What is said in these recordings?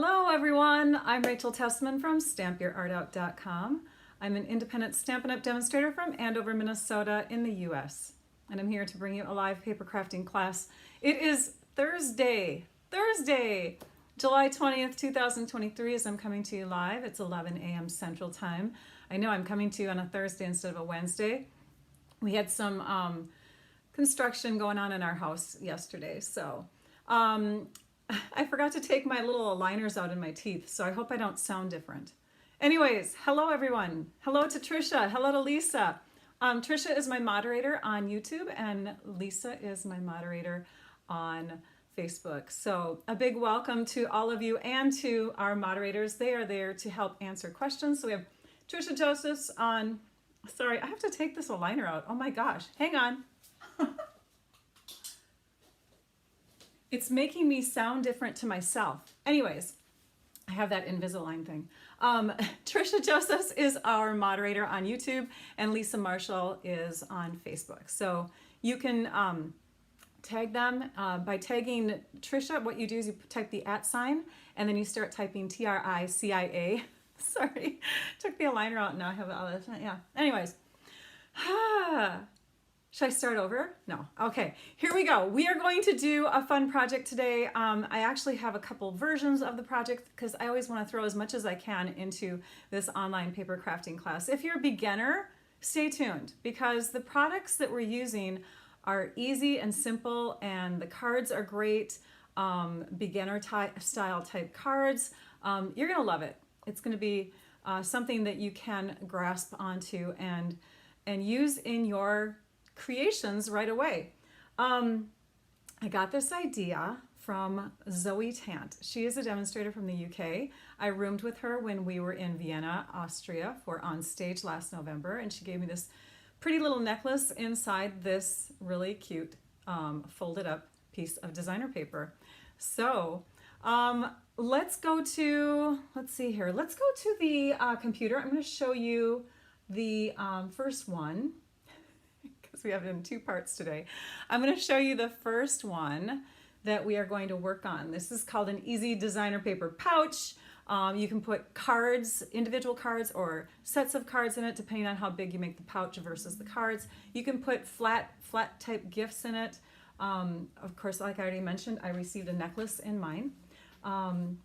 Hello everyone, I'm Rachel Tessman from stampyourartout.com. I'm an independent Stampin' Up! Demonstrator from Andover, Minnesota in the US. And I'm here to bring you a live paper crafting class. It is Thursday, July 20th, 2023 as I'm coming to you live. It's 11 a.m. Central Time. I know I'm coming to you on a Thursday instead of a Wednesday. We had some construction going on in our house yesterday, so I forgot to take my little aligners out in my teeth, so I hope I don't sound different. Anyways, hello everyone. Hello to Trisha. Hello to Lisa. Trisha is my moderator on YouTube and Lisa is my moderator on Facebook. So a big welcome to all of you and to our moderators. They are there to help answer questions. So we have Trisha Josephs on, sorry, I have to take this aligner out. Oh my gosh, hang on. It's making me sound different to myself. Anyways, I have that Invisalign thing. Trisha Josephs is our moderator on YouTube and Lisa Marshall is on Facebook. So you can tag them by tagging Trisha. What you do is you type the @ sign and then you start typing TRICIA. Sorry, took the aligner out and now I have all this. Yeah, anyways. Should I start over? No. Okay, here we go. We are going to do a fun project today. I actually have a couple versions of the project because I always want to throw as much as I can into this online paper crafting class. If you're a beginner, stay tuned because the products that we're using are easy and simple and the cards are great, beginner style type cards. You're going to love it. It's going to be something that you can grasp onto and use in your creations right away. I got this idea from Zoe Tant. She is a demonstrator from the UK. I roomed with her when we were in Vienna, Austria for On Stage last November, and she gave me this pretty little necklace inside this really cute folded up piece of designer paper. So let's go to, let's see here, let's go to the computer. I'm going to show you the first one. We have it in two parts today. I'm going to show you the first one that we are going to work on. This is called an easy designer paper pouch. You can put cards, individual cards or sets of cards in it depending on how big you make the pouch versus the cards. You can put flat type gifts in it. Of course, like I already mentioned, I received a necklace in mine.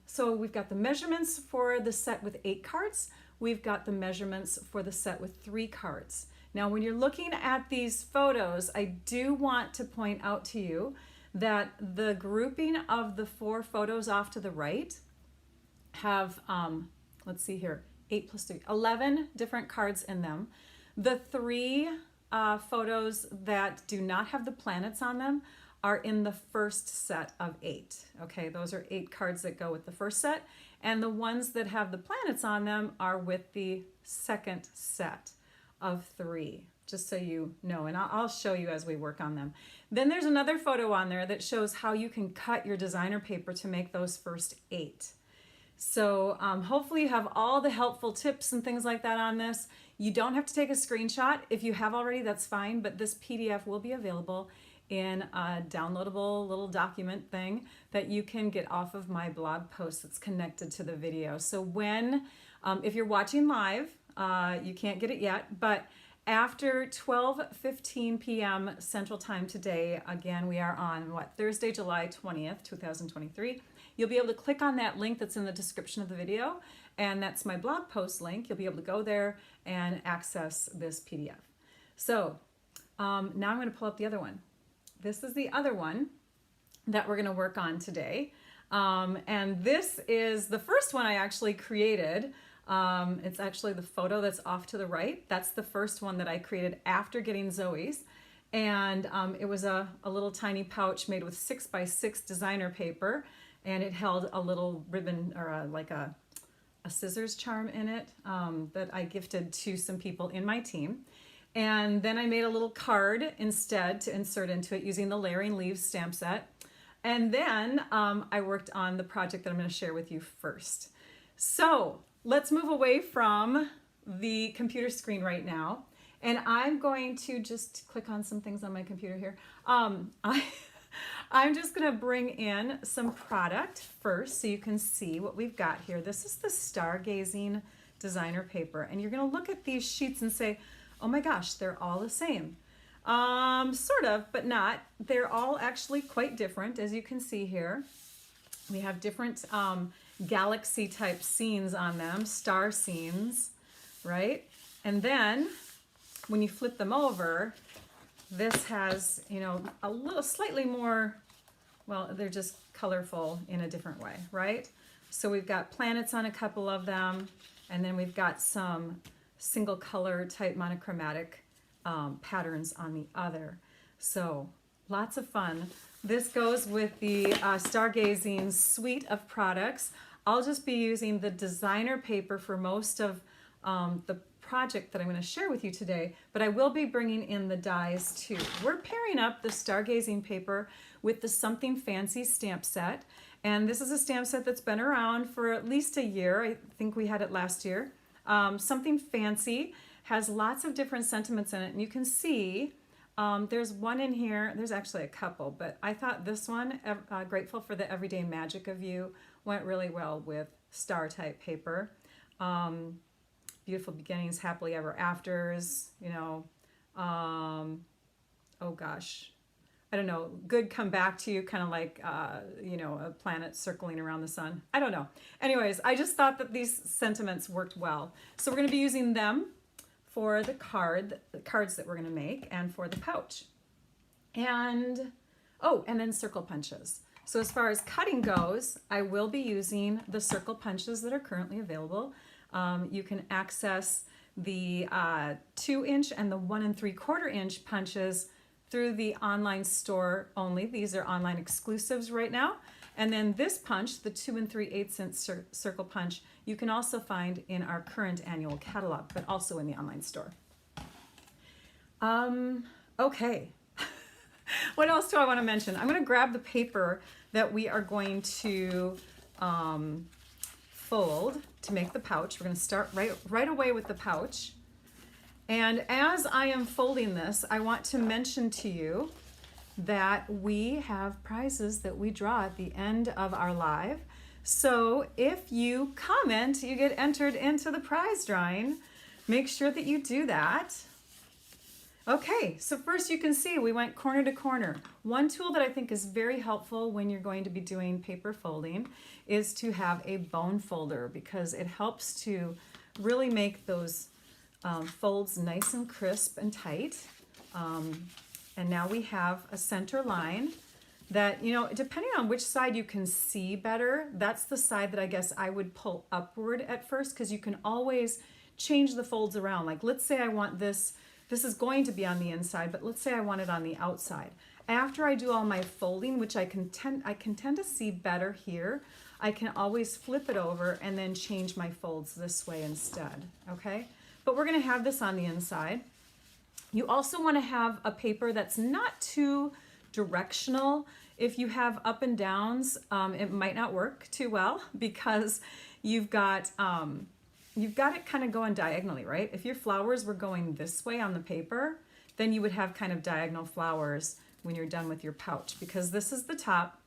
So we've got the measurements for the set with 8 cards. We've got the measurements for the set with 3 cards. Now, when you're looking at these photos, I do want to point out to you that the grouping of the 4 photos off to the right have, let's see here, 8 plus 3, 11 different cards in them. The 3 photos that do not have the planets on them are in the first set of 8. Okay, those are 8 cards that go with the first set, and the ones that have the planets on them are with the second set of 3, just so you know, and I'll show you as we work on them. Then there's another photo on there that shows how you can cut your designer paper to make those first 8. So hopefully you have all the helpful tips and things like that on this. You don't have to take a screenshot. If you have already, that's fine, but this PDF will be available in a downloadable little document thing that you can get off of my blog post that's connected to the video. So when, if you're watching live, you can't get it yet, but after 12:15 p.m. Central Time today, again, we are on Thursday, July 20th, 2023. You'll be able to click on that link that's in the description of the video, and that's my blog post link. You'll be able to go there and access this PDF. So now I'm going to pull up the other one. This is the other one that we're going to work on today. And this is the first one I actually created. It's actually the photo that's off to the right. That's the first one that I created after getting Zoe's. And it was a little tiny pouch made with 6x6 designer paper. And it held a little ribbon or like a scissors charm in it that I gifted to some people in my team. And then I made a little card instead to insert into it using the Layering Leaves stamp set. And then I worked on the project that I'm going to share with you first. So let's move away from the computer screen right now. And I'm going to just click on some things on my computer here. I'm just gonna bring in some product first so you can see what we've got here. This is the Stargazing designer paper, and you're gonna look at these sheets and say, oh my gosh, they're all the same. Sort of, but not. They're all actually quite different, as you can see here. We have different galaxy type scenes on them, star scenes, right? And then when you flip them over, this has, you know, a little slightly more, well, they're just colorful in a different way, right? So we've got planets on a couple of them, and then we've got some single color type monochromatic patterns on the other. So lots of fun. This goes with the Stargazing suite of products. I'll just be using the designer paper for most of the project that I'm going to share with you today, but I will be bringing in the dies too. We're pairing up the Stargazing paper with the Something Fancy stamp set, and this is a stamp set that's been around for at least a year. I think we had it last year. Something Fancy has lots of different sentiments in it, and you can see there's one in here, there's actually a couple, but I thought this one, Grateful for the Everyday Magic of You, went really well with star type paper. Beautiful Beginnings, Happily Ever Afters, you know, oh gosh, I don't know, Good Come Back to You, kind of like, you know, a planet circling around the sun. I don't know. Anyways, I just thought that these sentiments worked well. So we're going to be using them for the cards that we're going to make, and for the pouch. And, oh, and then circle punches. So as far as cutting goes, I will be using the circle punches that are currently available. You can access the 2-inch and the 1 3/4 inch punches through the online store only. These are online exclusives right now. And then this punch, the 2 3/8 inch circle punch, you can also find in our current annual catalog, but also in the online store. Okay. What else do I want to mention? I'm going to grab the paper that we are going to fold to make the pouch. We're going to start right away with the pouch. And as I am folding this, I want to mention to you that we have prizes that we draw at the end of our live. So if you comment, you get entered into the prize drawing. Make sure that you do that. Okay, so first you can see we went corner to corner. One tool that I think is very helpful when you're going to be doing paper folding is to have a bone folder, because it helps to really make those folds nice and crisp and tight. And now we have a center line that, you know, depending on which side you can see better, that's the side that I guess I would pull upward at first, because you can always change the folds around. Like, let's say I want this is going to be on the inside, but let's say I want it on the outside. After I do all my folding, which I can tend to see better here, I can always flip it over and then change my folds this way instead, okay? But we're gonna have this on the inside. You also wanna have a paper that's not too directional. If you have up and downs, it might not work too well, because you've got it kind of going diagonally, right? If your flowers were going this way on the paper, then you would have kind of diagonal flowers when you're done with your pouch, because this is the top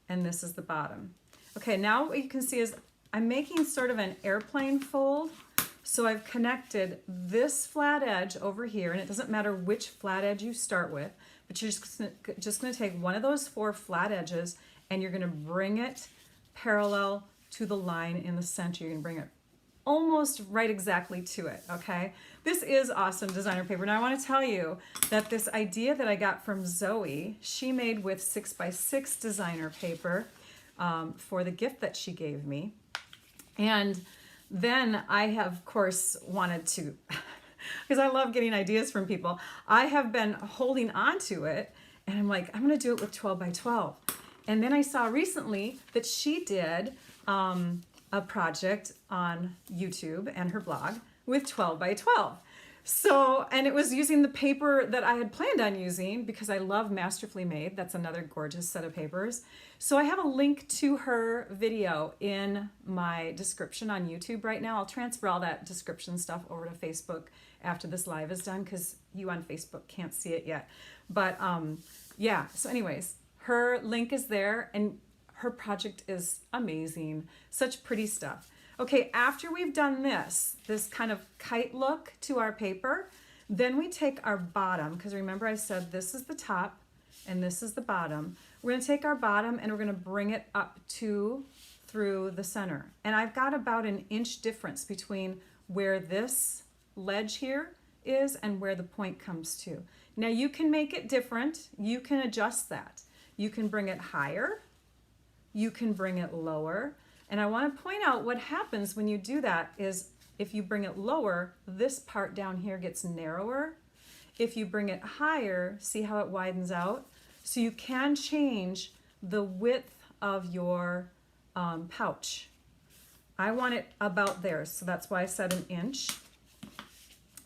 and this is the bottom. Okay, now what you can see is I'm making sort of an airplane fold. So I've connected this flat edge over here, and it doesn't matter which flat edge you start with, but you're just going to take one of those 4 flat edges and you're going to bring it parallel to the line in the center. You're going to bring it almost right exactly to it, okay? This is awesome designer paper. Now I want to tell you that this idea that I got from Zoe, she made with 6x6 designer paper for the gift that she gave me. And then I have, of course, wanted to, because I love getting ideas from people, I have been holding on to it, and I'm like, I'm going to do it with 12 by 12. And then I saw recently that she did a project on YouTube and her blog with 12 by 12. So, and it was using the paper that I had planned on using, because I love Masterfully Made. That's another gorgeous set of papers. So I have a link to her video in my description on YouTube right now. I'll transfer all that description stuff over to Facebook after this live is done, because you on Facebook can't see it yet. But yeah, so anyways, Her link is there, and her project is amazing. Such pretty stuff. Okay, after we've done this kind of kite look to our paper, then we take our bottom, because remember I said this is the top and this is the bottom. We're going to take our bottom and we're going to bring it up through the center. And I've got about an inch difference between where this ledge here is and where the point comes to. Now you can make it different. You can adjust that. You can bring it higher. You can bring it lower. And I want to point out what happens when you do that is if you bring it lower, this part down here gets narrower. If you bring it higher, see how it widens out? So you can change the width of your pouch. I want it about there, so that's why I said an inch.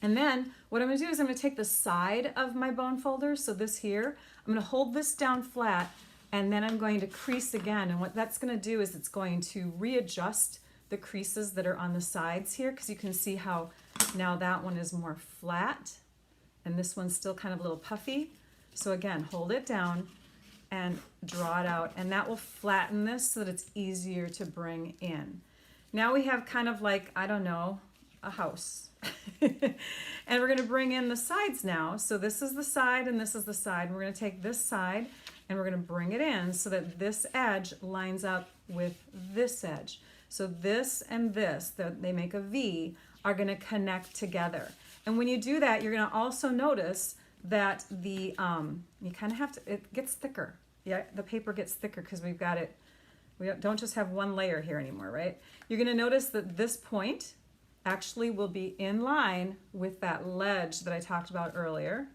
And then what I'm going to do is I'm going to take the side of my bone folder, so this here, I'm going to hold this down flat, and then I'm going to crease again. And what that's going to do is it's going to readjust the creases that are on the sides here, because you can see how now that one is more flat and this one's still kind of a little puffy. So again, hold it down and draw it out, and that will flatten this so that it's easier to bring in. Now we have kind of like, I don't know, a house. And we're going to bring in the sides now. So this is the side and this is the side. We're going to take this side and we're going to bring it in so that this edge lines up with this edge. So this and this, they make a V, are going to connect together. And when you do that, you're going to also notice that the, you kind of have to, it gets thicker. Yeah, the paper gets thicker because we've got it, we don't just have one layer here anymore, right? You're going to notice that this point actually will be in line with that ledge that I talked about earlier.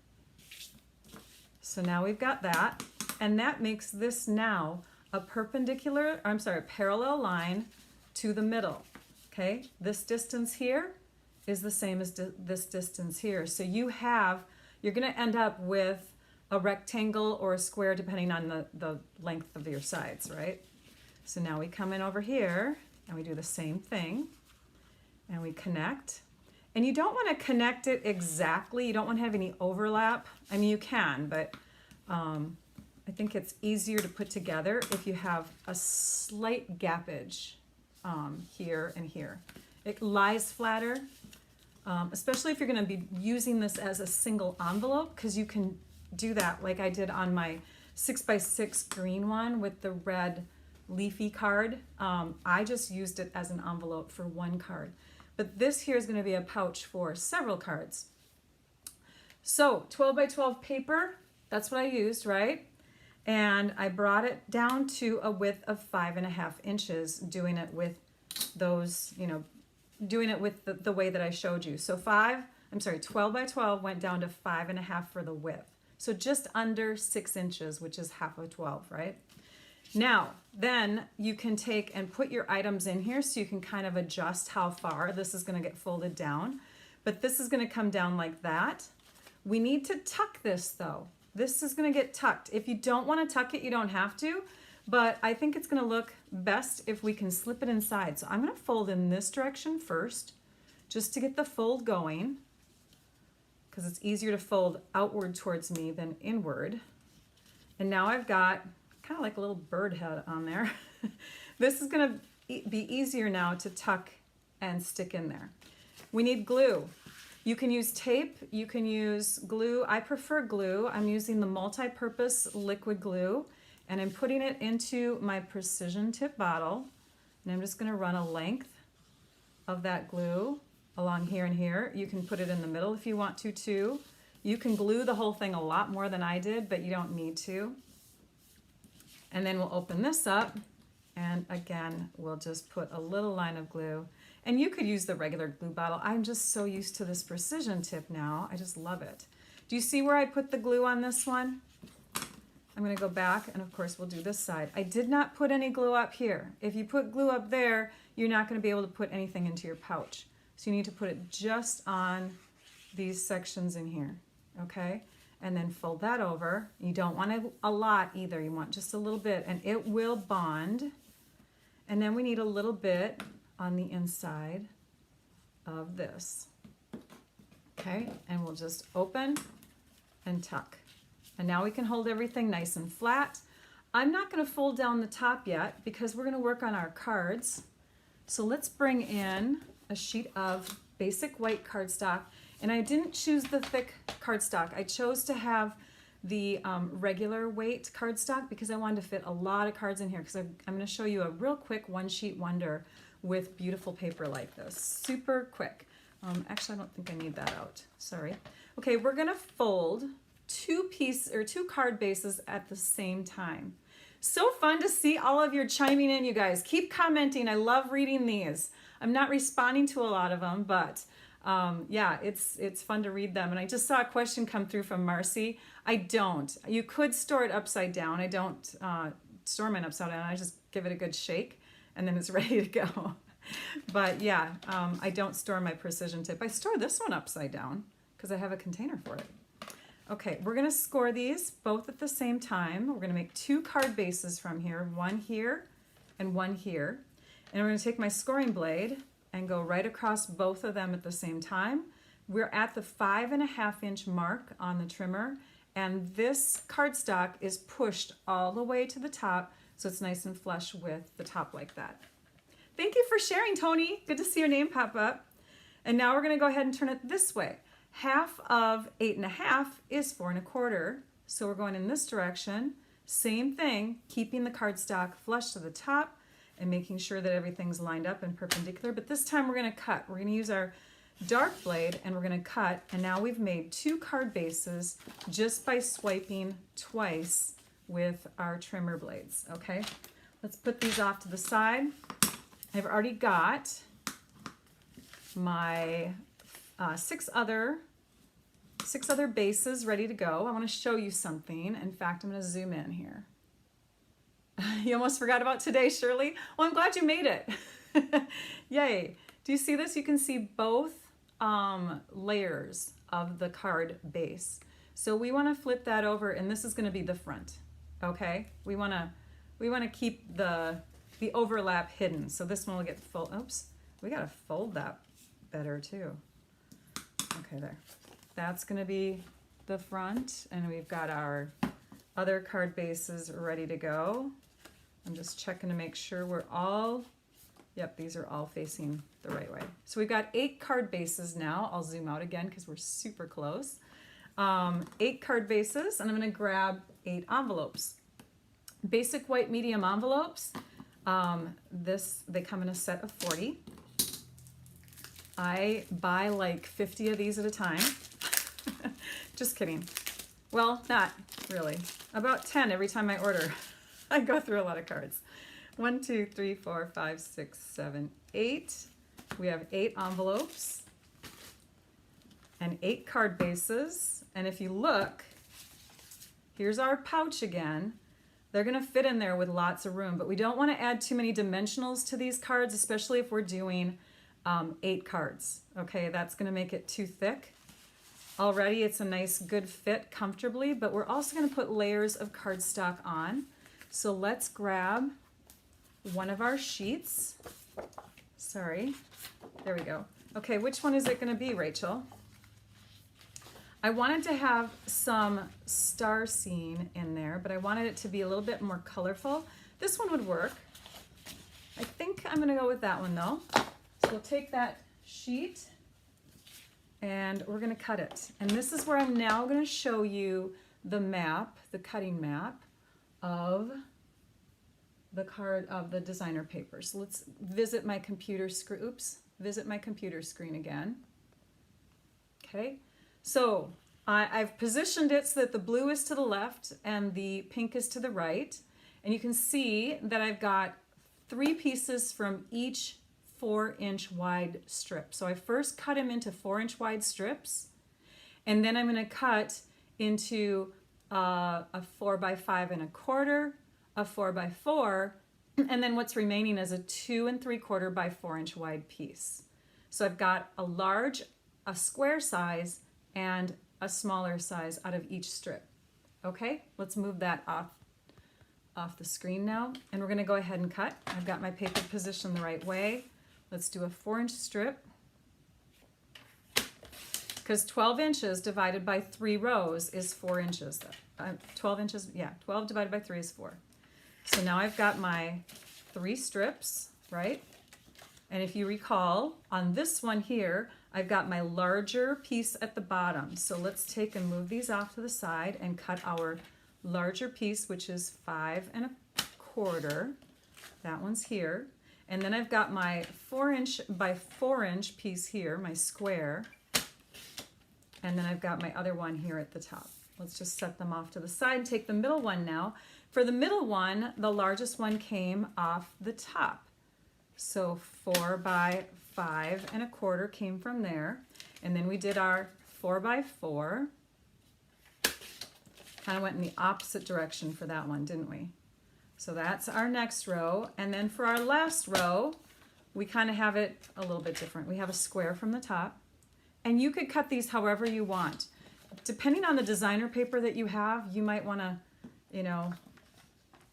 So now we've got that, and that makes this now a parallel line to the middle. Okay, this distance here is the same as this distance here. So you're going to end up with a rectangle or a square depending on the length of your sides, right? So now we come in over here and we do the same thing and we connect. And you don't want to connect it exactly. You don't want to have any overlap. I mean, you can, but I think it's easier to put together if you have a slight gappage here and here. It lies flatter, especially if you're going to be using this as a single envelope, because you can do that like I did on my 6x6 green one with the red leafy card. I just used it as an envelope for one card. But this here is going to be a pouch for several cards. So 12 by 12 paper, that's what I used, right? And I brought it down to a width of 5.5 inches, doing it with those, doing it with the way that I showed you. So 12 by 12 went down to 5.5 for the width. So just under 6 inches, which is half of 12, right? Now, then you can take and put your items in here so you can kind of adjust how far this is going to get folded down. But this is going to come down like that. We need to tuck this though. This is going to get tucked. If you don't want to tuck it, you don't have to. But I think it's going to look best if we can slip it inside. So I'm going to fold in this direction first, just to get the fold going, because it's easier to fold outward towards me than inward. And now I've got kind of like a little bird head on there. This is going to be easier now to tuck and stick in there. We need glue. You can use tape, you can use glue. I prefer glue. I'm using the multi-purpose liquid glue, and I'm putting it into my precision tip bottle, and I'm just going to run a length of that glue along here and here. You can put it in the middle if you want to too. You can glue the whole thing a lot more than I did, but you don't need to. And then we'll open this up, and again, we'll just put a little line of glue. And you could use the regular glue bottle. I'm just so used to this precision tip now. I just love it. Do you see where I put the glue on this one? I'm going to go back, and of course we'll do this side. I did not put any glue up here. If you put glue up there, you're not going to be able to put anything into your pouch. So you need to put it just on these sections in here, okay? And then fold that over. You don't want a lot either. You want just a little bit, and it will bond. And then we need a little bit on the inside of this. Okay, and we'll just open and tuck. And now we can hold everything nice and flat. I'm not going to fold down the top yet because we're going to work on our cards. So let's bring in a sheet of basic white cardstock. And I didn't choose the thick cardstock. I chose to have the regular weight cardstock because I wanted to fit a lot of cards in here, because I'm going to show you a real quick one sheet wonder with beautiful paper like this. Super quick. Actually, I don't think I need that out. Sorry. Okay, we're going to fold two card bases at the same time. So fun to see all of your chiming in, you guys. Keep commenting. I love reading these. I'm not responding to a lot of them, but yeah, it's fun to read them. And I just saw a question come through from Marcy. I don't. You could store it upside down. I don't store mine upside down. I just give it a good shake and then it's ready to go. But yeah, I don't store my precision tip. I store this one upside down because I have a container for it. Okay, we're going to score these both at the same time. We're going to make two card bases from here, one here and one here. And we're going to take my scoring blade and go right across both of them at the same time. We're at the 5.5 inch mark on the trimmer, and this cardstock is pushed all the way to the top so it's nice and flush with the top like that. Thank you for sharing, Tony. Good to see your name pop up. And now we're going to go ahead and turn it this way. Half of 8.5 is 4.25, so we're going in this direction. Same thing, keeping the cardstock flush to the top and making sure that everything's lined up and perpendicular. But this time we're going to cut. We're going to use our dark blade and we're going to cut. And now we've made two card bases just by swiping twice with our trimmer blades. Okay, let's put these off to the side. I've already got my six other bases ready to go. I want to show you something. In fact, I'm going to zoom in here. You almost forgot about today, Shirley. Well, I'm glad you made it. Yay. Do you see this? You can see both layers of the card base. So we want to flip that over, and this is going to be the front. Okay? We want to keep the overlap hidden. So this one will get full. Oops. We got to fold that better too. Okay, there. That's going to be the front, and we've got our other card bases ready to go. I'm just checking to make sure we're all, yep, these are all facing the right way. So we've got 8 card bases now. I'll zoom out again because we're super close. 8 card bases, and I'm going to grab 8 envelopes. Basic white medium envelopes. They come in a set of 40. I buy like 50 of these at a time. Just kidding. Well, not really. About 10 every time I order. I go through a lot of cards. 1, 2, 3, 4, 5, 6, 7, 8. We have 8 envelopes and 8 card bases. And if you look, here's our pouch again. They're going to fit in there with lots of room, but we don't want to add too many dimensionals to these cards, especially if we're doing 8 cards. Okay, that's going to make it too thick. Already it's a nice good fit comfortably, but we're also going to put layers of cardstock on. So let's grab one of our sheets. Sorry, there we go. Okay, which one is it going to be, Rachel? I wanted to have some star scene in there, but I wanted it to be a little bit more colorful. This one would work. I think I'm going to go with that one though. So we'll take that sheet and we're going to cut it. And this is where I'm now going to show you the map, the cutting map of the card of the designer paper. So let's visit my computer screen. Oops, visit my computer screen again. Okay, so I've positioned it so that the blue is to the left and the pink is to the right. And you can see that I've got 3 pieces from each 4-inch wide strip. So I first cut them into 4-inch wide strips, and then I'm going to cut into a 4 by 5.25, a 4 by 4, and then what's remaining is a 2 3/4 by 4-inch wide piece. So I've got a large, a square size, and a smaller size out of each strip. Okay, let's move that off the screen now, and we're going to go ahead and cut. I've got my paper positioned the right way. Let's do a 4-inch strip, because 12 inches divided by 3 rows is 4 inches. 12 inches, yeah, 12 divided by 3 is 4. So now I've got my 3 strips, right? And if you recall, on this one here, I've got my larger piece at the bottom. So let's take and move these off to the side and cut our larger piece, which is 5 1/4. That one's here. And then I've got my 4" by 4" piece here, my square. And then I've got my other one here at the top. Let's just set them off to the side and take the middle one now. For the middle one, the largest one came off the top. So 4 by 5 1/4 came from there. And then we did our 4 by 4. Kind of went in the opposite direction for that one, didn't we? So that's our next row. And then for our last row, we kind of have it a little bit different. We have a square from the top. And you could cut these however you want. Depending on the designer paper that you have, you might want to, you know,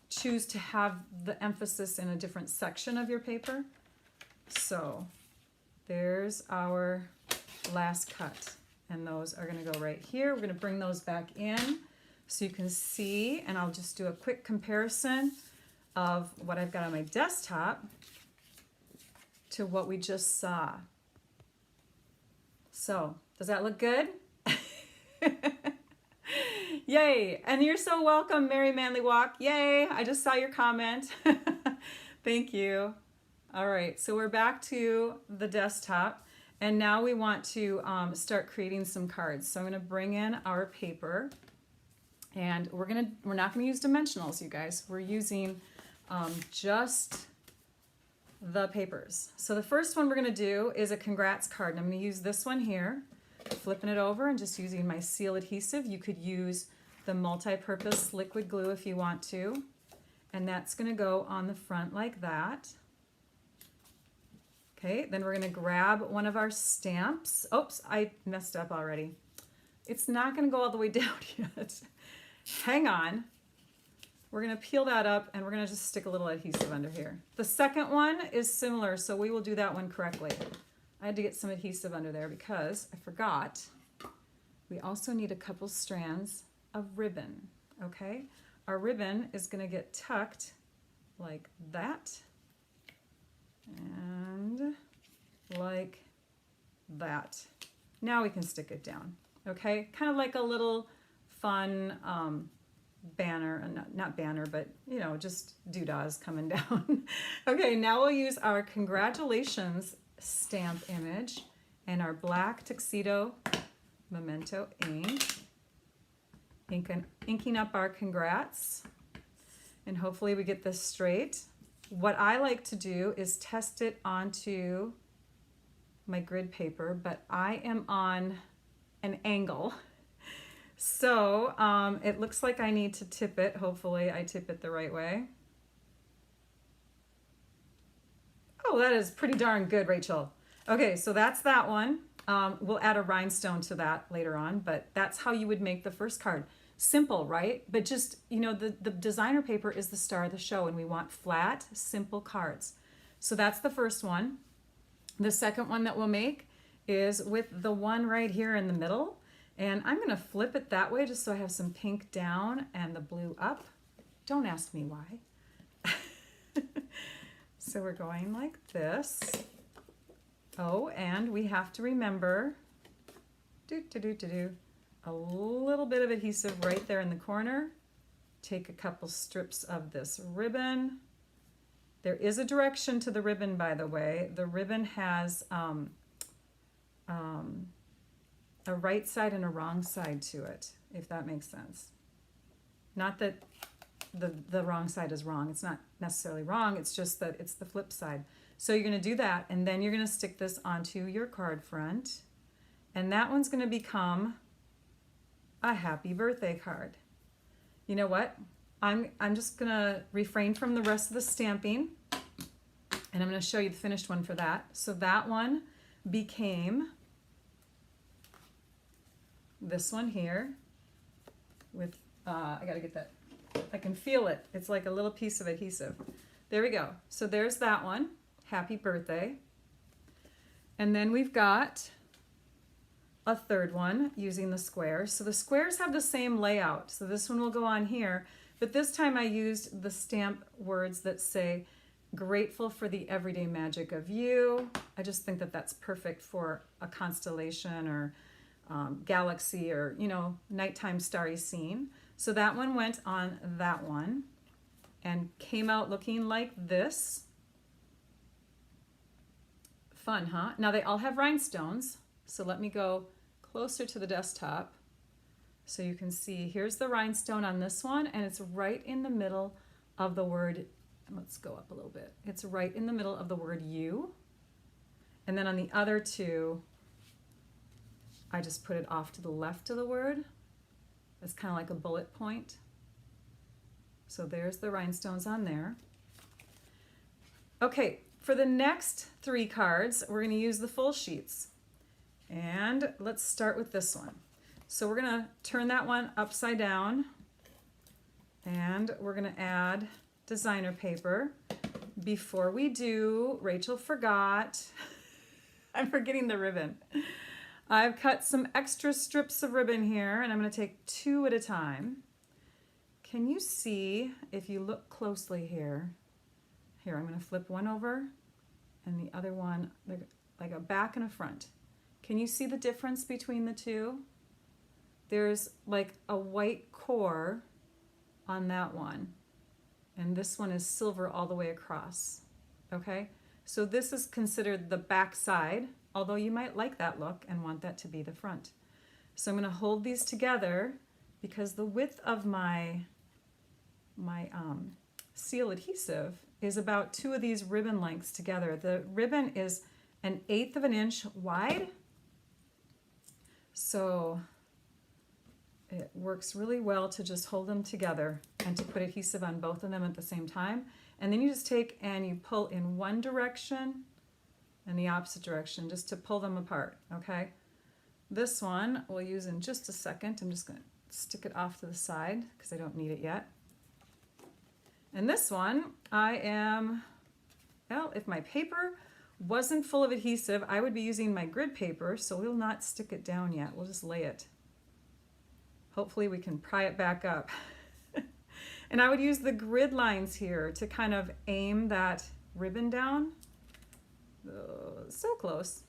choose to have the emphasis in a different section of your paper. So there's our last cut. And those are going to go right here. We're going to bring those back in so you can see, and I'll just do a quick comparison of what I've got on my desktop to what we just saw. So, does that look good? Yay! And you're so welcome, Mary Manly Walk. Yay! I just saw your comment. Thank you. All right, so we're back to the desktop, and now we want to start creating some cards. So I'm going to bring in our paper, and we're not going to use dimensionals, you guys. We're using just the papers. So the first one we're going to do is a congrats card. And I'm going to use this one here, flipping it over and just using my seal adhesive. You could use the multi-purpose liquid glue if you want to. And that's going to go on the front like that. Okay, then we're going to grab one of our stamps. Oops, I messed up already. It's not going to go all the way down yet. Hang on. We're going to peel that up and we're going to just stick a little adhesive under here. The second one is similar, so we will do that one correctly. I had to get some adhesive under there because I forgot. We also need a couple strands of ribbon, okay? Our ribbon is going to get tucked like that and like that. Now we can stick it down, okay? Kind of like a little fun banner, not banner, but you know, just doodahs coming down. Okay, now we'll use our congratulations stamp image and our black tuxedo memento ink, inking up our congrats, and hopefully we get this straight. What I like to do is test it onto my grid paper, but I am on an angle. So it looks like I need to tip it. Hopefully I tip it the right way. Oh, that is pretty darn good, Rachel. Okay, so that's that one. We'll add a rhinestone to that later on, but that's how you would make the first card. Simple, right? But just, you know, the designer paper is the star of the show, and we want flat, simple cards. So that's the first one. The second one that we'll make is with the one right here in the middle. And I'm going to flip it that way just so I have some pink down and the blue up. Don't ask me why. So we're going like this. Oh, and we have to remember a little bit of adhesive right there in the corner. Take a couple strips of this ribbon. There is a direction to the ribbon, by the way. The ribbon has a right side and a wrong side to it, if that makes sense. Not that the wrong side is wrong. It's not necessarily wrong. It's just that it's the flip side. So you're going to do that, and then you're going to stick this onto your card front, and that one's going to become a happy birthday card. You know what? I'm just going to refrain from the rest of the stamping, and I'm going to show you the finished one for that. So that one became this one here with, I gotta get that, I can feel it. It's like a little piece of adhesive. There we go. So there's that one, happy birthday. And then we've got a third one using the squares. So the squares have the same layout. So this one will go on here, But this time I used the stamp words that say, grateful for the everyday magic of you. I just think that that's perfect for a constellation or galaxy or, you know, nighttime starry scene. So that one went on that one and came out looking like this. Fun, huh? Now they all have rhinestones. So let me go closer to the desktop so you can see. Here's the rhinestone on this one, and it's right in the middle of the word. Let's go up a little bit. It's right in the middle of the word you. And then on the other two, I just put it off to the left of the word. It's kind of like a bullet point. So there's the rhinestones on there. Okay, for the next 3 cards, we're going to use the full sheets. And let's start with this one. So we're going to turn that one upside down, and we're going to add designer paper. Before we do, Rachel forgot, I'm forgetting the ribbon. I've cut some extra strips of ribbon here, and I'm going to take 2 at a time. Can you see, if you look closely here, I'm going to flip one over and the other one, like a back and a front. Can you see the difference between the two? There's like a white core on that one, and this one is silver all the way across. Okay, so this is considered the back side, although you might like that look and want that to be the front. So I'm going to hold these together because the width of my seal adhesive is about 2 of these ribbon lengths together. The ribbon is 1/8 of an inch wide, so it works really well to just hold them together and to put adhesive on both of them at the same time. And then you just take and you pull in one direction and the opposite direction just to pull them apart, okay? This one we'll use in just a second. I'm just going to stick it off to the side because I don't need it yet. And this one, well, if my paper wasn't full of adhesive, I would be using my grid paper, so we'll not stick it down yet. We'll just lay it. Hopefully we can pry it back up. And I would use the grid lines here to kind of aim that ribbon down. Oh, so close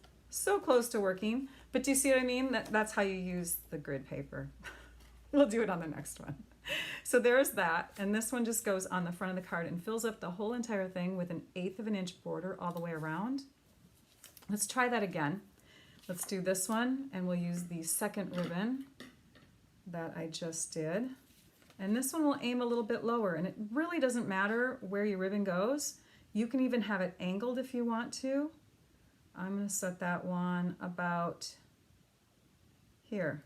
to working. But do you see what I mean? That's how you use the grid paper. We'll do it on the next one. So there's that, and this one just goes on the front of the card and fills up the whole entire thing with 1/8 of an inch border all the way around. Let's try that again. Let's do this one, and we'll use the second ribbon that I just did. And this one will aim a little bit lower, and it really doesn't matter where your ribbon goes. You can even have it angled if you want to. I'm going to set that one about here.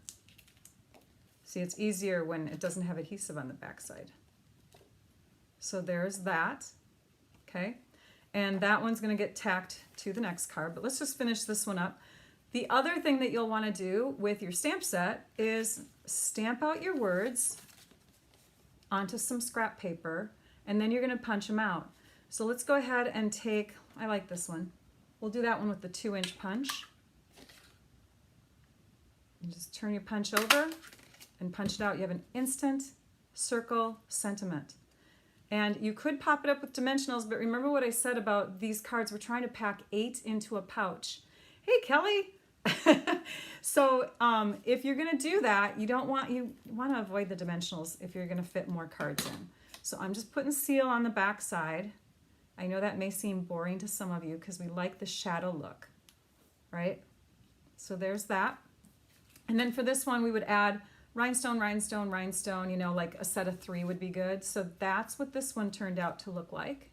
See, it's easier when it doesn't have adhesive on the back side. So there's that, okay? And that one's gonna get tacked to the next card, but let's just finish this one up. The other thing that you'll wanna do with your stamp set is stamp out your words onto some scrap paper, and then you're gonna punch them out. So let's go ahead and take, I like this one. We'll do that one with the 2-inch punch. You just turn your punch over and punch it out. You have an instant circle sentiment. And you could pop it up with dimensionals, but remember what I said about these cards. We're trying to pack 8 into a pouch. Hey, Kelly. So if you're gonna do that, you want to avoid the dimensionals if you're gonna fit more cards in. So I'm just putting seal on the back side. I know that may seem boring to some of you because we like the shadow look, right? So there's that. And then for this one, we would add rhinestone, rhinestone, rhinestone, you know, like a set of 3 would be good. So that's what this one turned out to look like.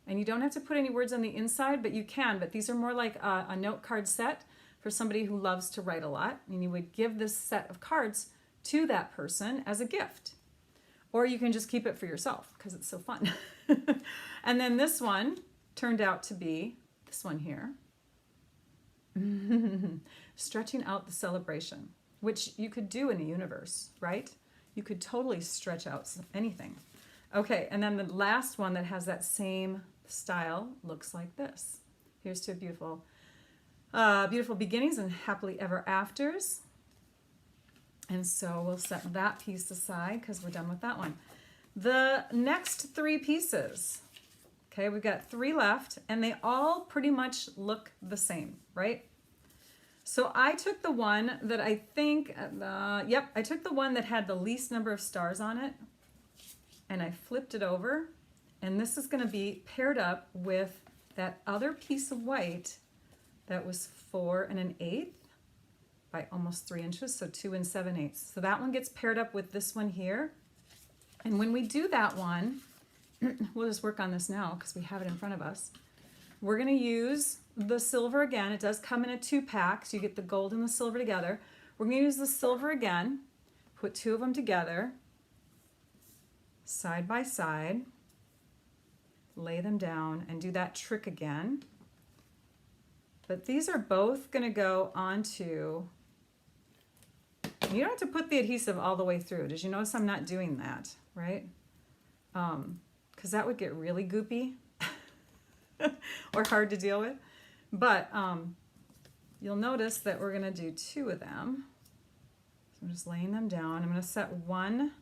And you don't have to put any words on the inside, but you can. But these are more like a note card set for somebody who loves to write a lot. And you would give this set of cards to that person as a gift. Or you can just keep it for yourself because it's so fun. And then this one turned out to be this one here. Stretching out the celebration, which you could do in the universe, right? You could totally stretch out anything. Okay, and then the last one that has that same style looks like this. Here's to beautiful, beautiful beginnings and happily ever afters. And so we'll set that piece aside because we're done with that one. The next 3 pieces, okay, we've got 3 left and they all pretty much look the same, right? So I took the one that I think, I took the one that had the least number of stars on it and I flipped it over, and this is going to be paired up with that other piece of white that was 4 1/8 by almost 3 inches, so 2 7/8. So that one gets paired up with this one here. And when we do that one, we'll just work on this now because we have it in front of us. We're going to use the silver again. It does come in a 2-pack, so you get the gold and the silver together. We're going to use the silver again, put 2 of them together, side by side, lay them down, and do that trick again. But these are both going to go onto, you don't have to put the adhesive all the way through. Did you notice I'm not doing that, right? Because that would get really goopy or hard to deal with. But you'll notice that we're going to do 2 of them. So I'm just laying them down. I'm going to set one.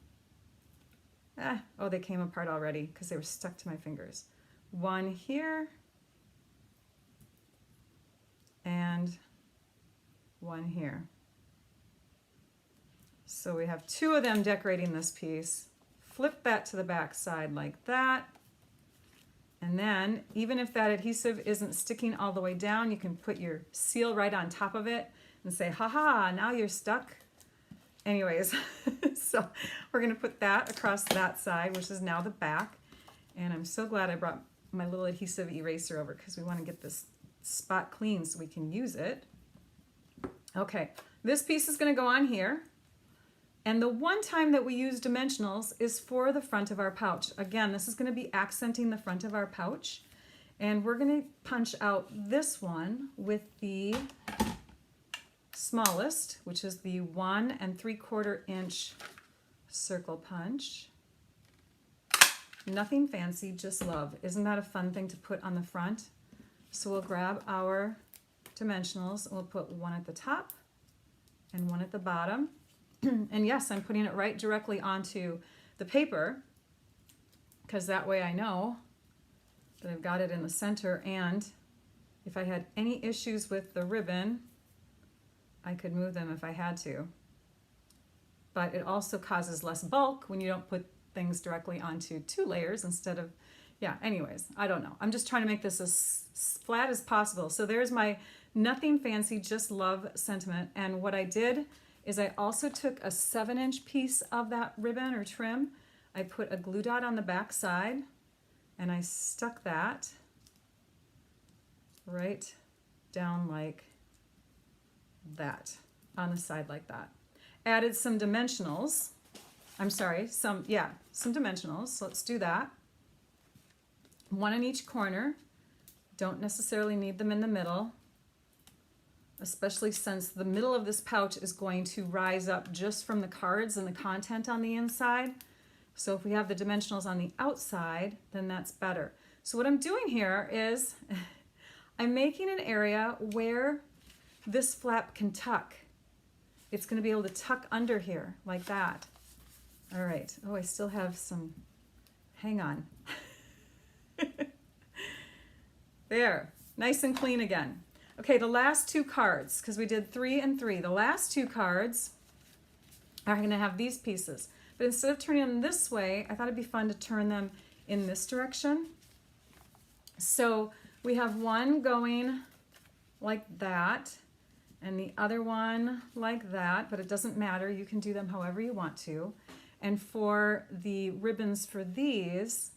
Oh, they came apart already because they were stuck to my fingers. One here and one here. So we have 2 of them decorating this piece. Flip that to the back side like that. And then, even if that adhesive isn't sticking all the way down, you can put your seal right on top of it and say, haha, now you're stuck. Anyways, so we're going to put that across that side, which is now the back. And I'm so glad I brought my little adhesive eraser over because we want to get this spot clean so we can use it. Okay, this piece is going to go on here. And the one time that we use dimensionals is for the front of our pouch. Again, this is going to be accenting the front of our pouch. And we're going to punch out this one with the smallest, which is the 1 3/4 inch circle punch. Nothing fancy, just love. Isn't that a fun thing to put on the front? So we'll grab our dimensionals and we'll put one at the top and one at the bottom. And yes, I'm putting it right directly onto the paper because that way I know that I've got it in the center, and if I had any issues with the ribbon, I could move them if I had to. But it also causes less bulk when you don't put things directly onto 2 layers instead of, yeah, anyways, I don't know. I'm just trying to make this as flat as possible. So there's my nothing fancy, just love sentiment. And what I did is I also took a 7-inch piece of that ribbon or trim. I put a glue dot on the back side and I stuck that right down like that on the side like that. Added some dimensionals. I'm sorry, some dimensionals. So let's do that. 1 in each corner. Don't necessarily need them in the middle, especially since the middle of this pouch is going to rise up just from the cards and the content on the inside. So if we have the dimensionals on the outside, then that's better. So what I'm doing here is I'm making an area where this flap can tuck. It's going to be able to tuck under here like that. All right. Oh, I still have some, hang on. There, nice and clean again. Okay, the last 2 cards, because we did 3 and 3. The last 2 cards are going to have these pieces. But instead of turning them this way, I thought it'd be fun to turn them in this direction. So we have one going like that, and the other one like that, but it doesn't matter. You can do them however you want to. And for the ribbons for these,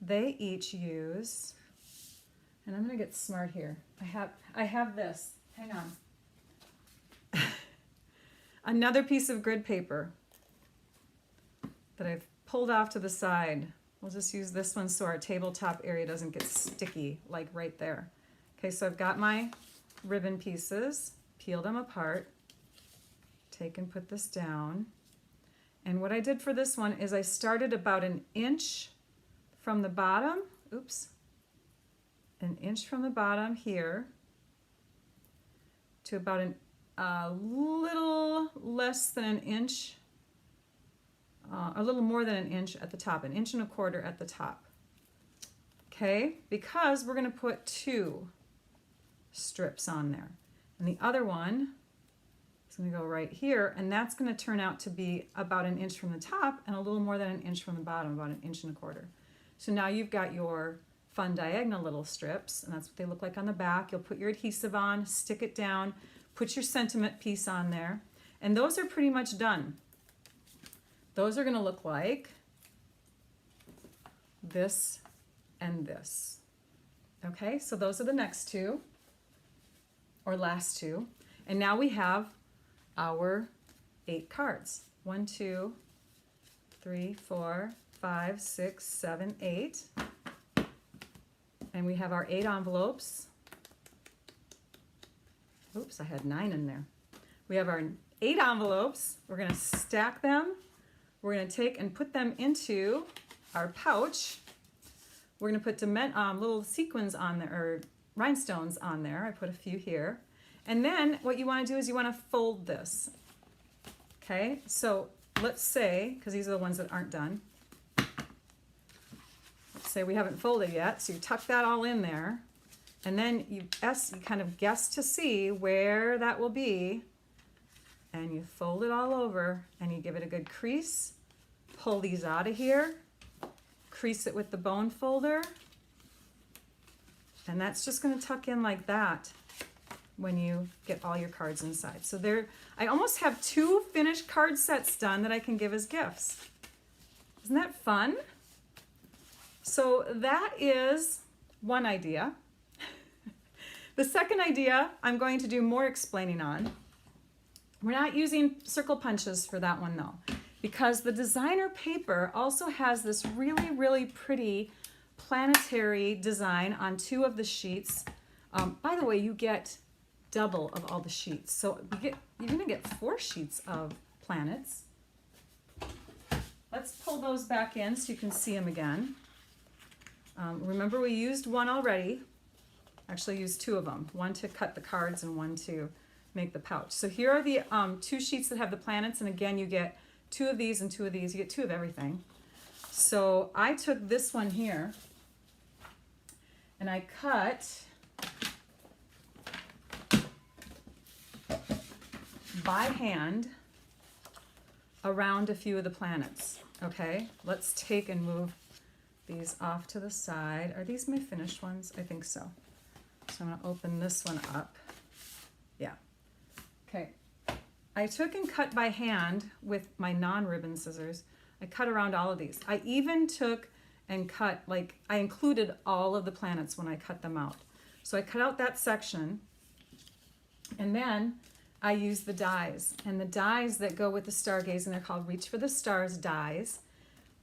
they each use, and I'm going to get smart here. I have this. Hang on. Another piece of grid paper that I've pulled off to the side. We'll just use this one so our tabletop area doesn't get sticky, like right there. Okay, so I've got my ribbon pieces, peeled them apart, take and put this down. And what I did for this one is I started about 1 inch from the bottom, oops, 1 inch from the bottom here to about a little less than an inch, a little more than an inch at the top, 1.25 inches at the top. Okay, because we're going to put 2 strips on there. And the other one is going to go right here, and that's going to turn out to be about 1 inch from the top and a little more than 1 inch from the bottom, about 1.25 inches. So now you've got your fun diagonal little strips, and that's what they look like on the back. You'll put your adhesive on, stick it down, put your sentiment piece on there, and those are pretty much done. Those are going to look like this and this. Okay, so those are the next 2, or last 2, and now we have our 8 cards. 1, 2, 3, 4, 5, 6, 7, 8. And we have our 8 envelopes. Oops, I had 9 in there. We have our 8 envelopes. We're going to stack them. We're going to take and put them into our pouch. We're going to put little sequins on there, or rhinestones on there. I put a few here. And then what you want to do is you want to fold this. Okay, so let's say, because these are the ones that aren't done, let's say we haven't folded yet, so you tuck that all in there, and then you kind of guess to see where that will be, and you fold it all over, and you give it a good crease, pull these out of here, crease it with the bone folder, and that's just going to tuck in like that when you get all your cards inside. So there, I almost have 2 finished card sets done that I can give as gifts. Isn't that fun? So that is one idea. The second idea, I'm going to do more explaining on. We're not using circle punches for that one though, because the designer paper also has this really, really pretty planetary design on 2 of the sheets. By the way, you get double of all the sheets. So you're going to get 4 sheets of planets. Let's pull those back in so you can see them again. Remember, we used 1 already. Actually used 2 of them. 1 to cut the cards and 1 to make the pouch. So here are the 2 sheets that have the planets, and again you get 2 of these and 2 of these. You get 2 of everything. So I took this one here and I cut by hand around a few of the planets. Okay, let's take and move these off to the side. Are these my finished ones? I think so. So I'm going to open this one up. Yeah. Okay. I took and cut by hand with my non-ribbon scissors. I cut around all of these. I even took and cut, like, I included all of the planets when I cut them out. So I cut out that section, and then I used the dies. And the dies that go with the Stargazing, they're called Reach for the Stars dies.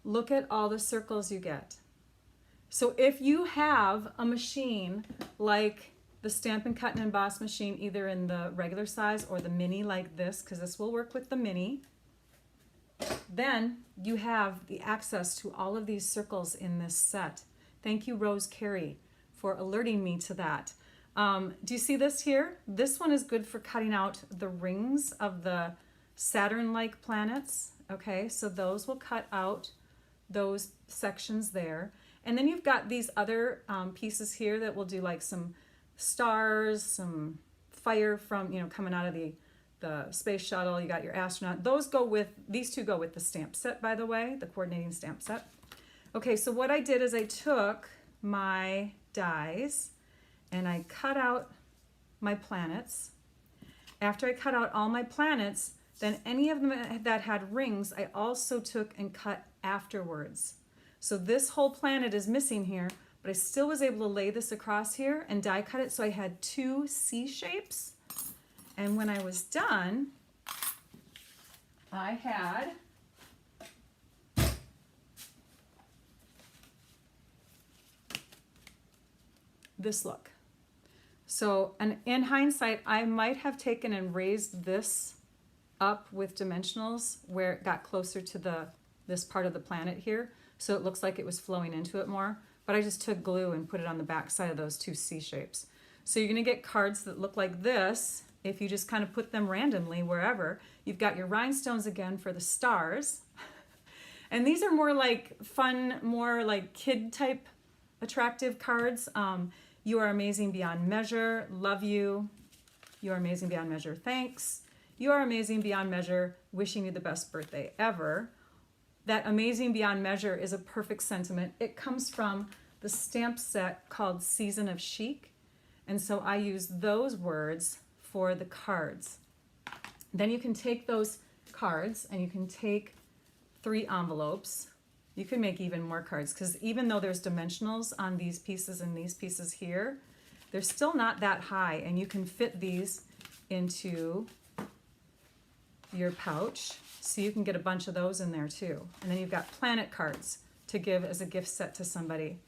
Look at all the circles you get. So if you have a machine like the Stamp and Cut and Emboss machine, either in the regular size or the mini like this, because this will work with the mini, then you have the access to all of these circles in this set. Thank you, Rose Carey, for alerting me to that. Do you see this here? This one is good for cutting out the rings of the Saturn-like planets. Okay, so those will cut out those sections there. And then you've got these other pieces here that will do like some stars, some fire from, coming out of the space shuttle. You got your astronaut. Those go with, these 2 go with the stamp set, by the way, the coordinating stamp set. Okay, so what I did is I took my dies and I cut out my planets. After I cut out all my planets, then any of them that had rings, I also took and cut afterwards. So this whole planet is missing here, but I still was able to lay this across here and die cut it, so I had 2 C shapes. And when I was done, I had this look. So, and in hindsight, I might have taken and raised this up with dimensionals where it got closer to this part of the planet here, so it looks like it was flowing into it more. But I just took glue and put it on the back side of those 2 C shapes. So you're going to get cards that look like this if you just kind of put them randomly wherever. You've got your rhinestones again for the stars. And these are more like fun, more like kid type attractive cards. You are amazing beyond measure. Love you. You are amazing beyond measure. Thanks. You are amazing beyond measure. Wishing you the best birthday ever. That amazing beyond measure is a perfect sentiment. It comes from the stamp set called Season of Chic. And so I use those words for the cards. Then you can take those cards and you can take 3 envelopes. You can make even more cards because even though there's dimensionals on these pieces and these pieces here, they're still not that high, and you can fit these into your pouch. So you can get a bunch of those in there too. And then you've got planet cards to give as a gift set to somebody.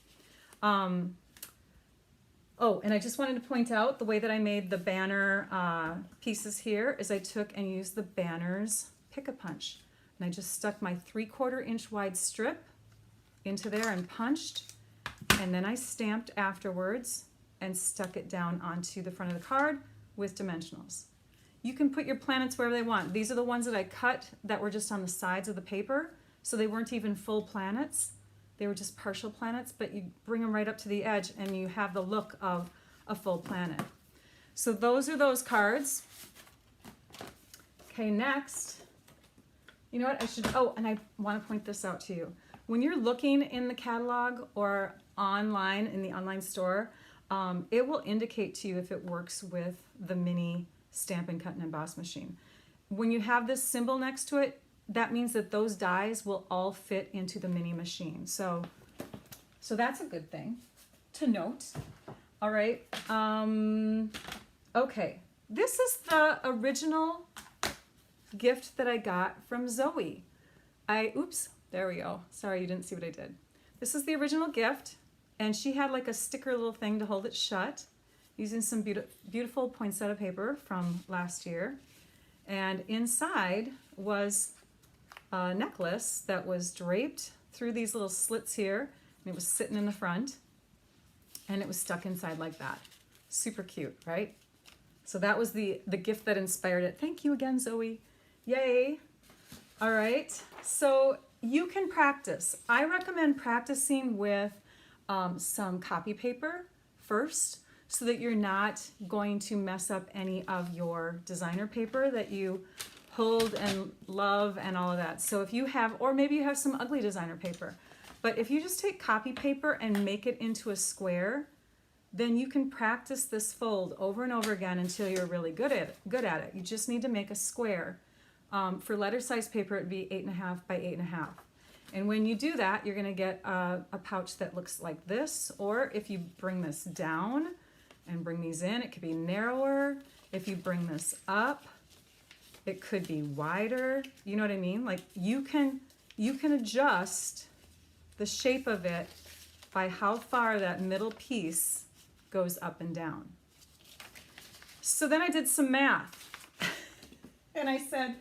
Oh, and I just wanted to point out the way that I made the banner pieces here is I took and used the banners pick-a-punch. And I just stuck my 3/4 inch wide strip into there and punched. And then I stamped afterwards and stuck it down onto the front of the card with dimensionals. You can put your planets wherever they want. These are the ones that I cut that were just on the sides of the paper. So they weren't even full planets. They were just partial planets, but you bring them right up to the edge and you have the look of a full planet. So those are those cards. Okay, next, you know what I should, oh, and I want to point this out to you. When you're looking in the catalog or online in the online store, it will indicate to you if it works with the mini Stampin' Cut and Emboss machine. When you have this symbol next to it, that means that those dies will all fit into the mini machine. So that's a good thing to note. All right. Okay. This is the original gift that I got from Zoe. Oops, there we go. Sorry, you didn't see what I did. This is the original gift, and she had like a sticker little thing to hold it shut using some beautiful poinsettia paper from last year. And inside was a necklace that was draped through these little slits here, and it was sitting in the front, and it was stuck inside like that. Super cute, right? So that was the gift that inspired it. Thank you again, Zoe. Yay. All right, so you can practice. I recommend practicing with some copy paper first so that you're not going to mess up any of your designer paper that you hold and love and all of that. So if you have, or maybe you have some ugly designer paper, but if you just take copy paper and make it into a square, then you can practice this fold over and over again until you're really good at it. You just need to make a square. For letter size paper, it'd be 8.5 by 8.5. And when you do that, you're gonna get a pouch that looks like this, or if you bring this down and bring these in, it could be narrower. If you bring this up, it could be wider. You know what I mean? Like you can adjust the shape of it by how far that middle piece goes up and down. So then I did some math and I said,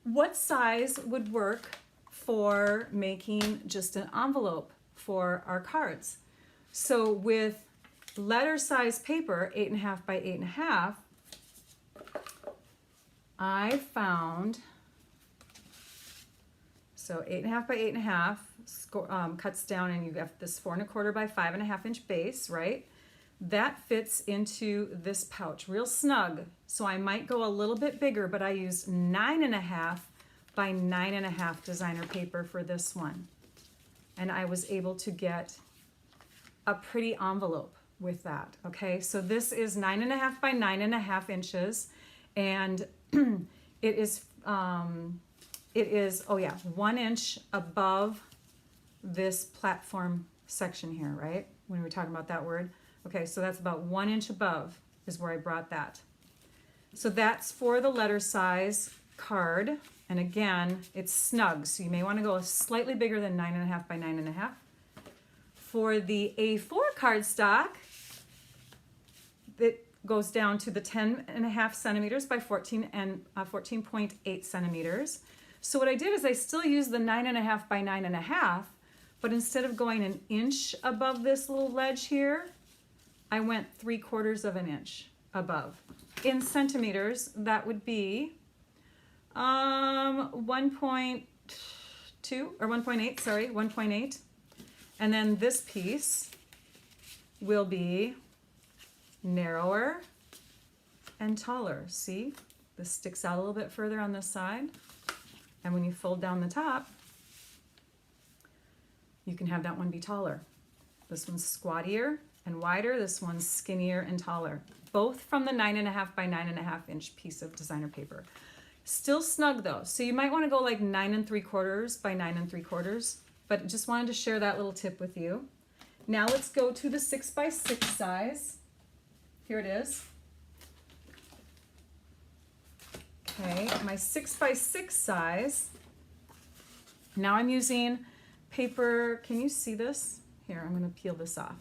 what size would work for making just an envelope for our cards? So with letter size paper, 8.5 by 8.5, I found, so 8.5 by 8.5 cuts down, and you have this 4.25 by 5.5 inch base, right? That fits into this pouch real snug. So I might go a little bit bigger, but I used 9.5 by 9.5 designer paper for this one. And I was able to get a pretty envelope with that, okay? So this is 9.5 by 9.5 inches, and it is, oh yeah, 1 inch above this platform section here, right? When we were talking about that word. Okay, so that's about 1 inch above is where I brought that. So that's for the letter size card. And again, it's snug, so you may want to go slightly bigger than 9.5 by 9.5. For the A4 cardstock, it goes down to the 10.5 centimeters by 14.8 centimeters. So what I did is I still used the 9.5 by 9.5, but instead of going an inch above this little ledge here, I went 3/4 of an inch above. in centimeters, that would be 1.2 or 1.8, sorry, 1.8. And then this piece will be narrower and taller. See, this sticks out a little bit further on this side. And when you fold down the top, you can have that one be taller. This one's squattier and wider. This one's skinnier and taller. Both from the 9.5 by 9.5 inch piece of designer paper. Still snug though. So you might want to go like 9 3/4 by 9 3/4, but just wanted to share that little tip with you. Now let's go to the 6 by 6 size. Here it is. Okay, my 6 by 6 size. Now I'm using paper, can you see this? Here, I'm gonna peel this off.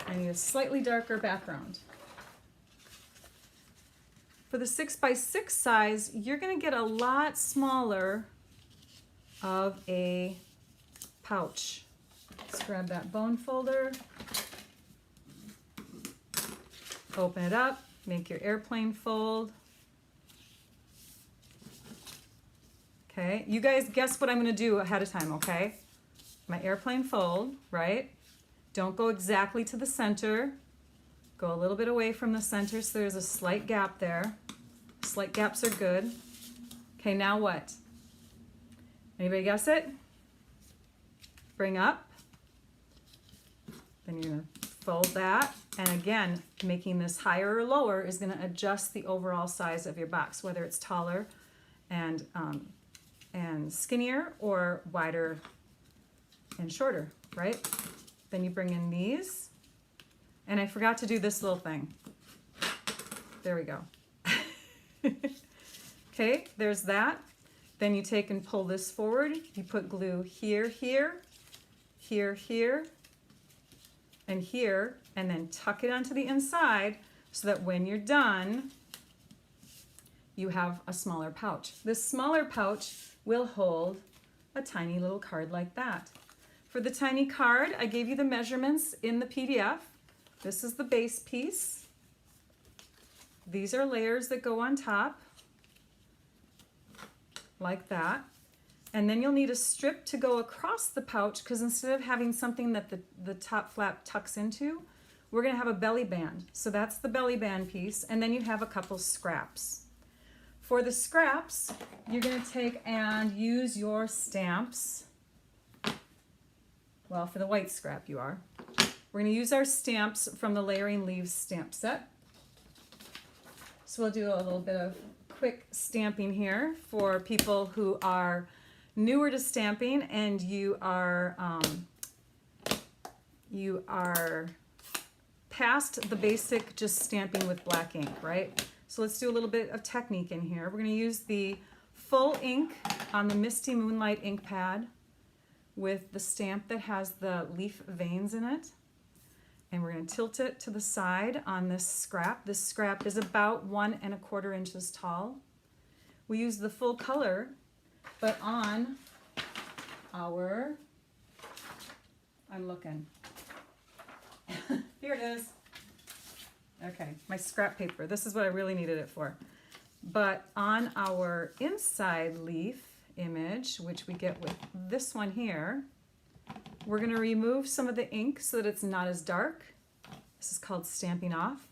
I need a slightly darker background. For the 6 by 6 size, you're gonna get a lot smaller of a pouch. Let's grab that bone folder, open it up, make your airplane fold. Okay, you guys guess what I'm gonna do ahead of time, okay? My airplane fold, right? Don't go exactly to the center. Go a little bit away from the center so there's a slight gap there. Slight gaps are good. Okay, now what? Anybody guess it? Bring up. Then you're gonna fold that. And again, making this higher or lower is gonna adjust the overall size of your box, whether it's taller and skinnier or wider and shorter, right? Then you bring in these. And I forgot to do this little thing. There we go. Okay, there's that. Then you take and pull this forward. You put glue here, here, here, here, and here, and then tuck it onto the inside so that when you're done, you have a smaller pouch. This smaller pouch will hold a tiny little card like that. For the tiny card, I gave you the measurements in the PDF. This is the base piece. These are layers that go on top, like that. And then you'll need a strip to go across the pouch because instead of having something that the top flap tucks into, we're gonna have a belly band. So that's the belly band piece. And then you have a couple scraps. For the scraps, you're gonna take and use your stamps. Well, for the white scrap you are. We're gonna use our stamps from the Layering Leaves stamp set. So we'll do a little bit of quick stamping here for people who are newer to stamping and you are past the basic just stamping with black ink, right? So let's do a little bit of technique in here. We're going to use the full ink on the Misty Moonlight ink pad with the stamp that has the leaf veins in it. And we're going to tilt it to the side on this scrap. This scrap is about 1 1/4 inches tall. We use the full color, but on our, I'm looking. Here it is. Okay, my scrap paper. This is what I really needed it for. But on our inside leaf image, which we get with this one here, we're going to remove some of the ink so that it's not as dark. This is called stamping off.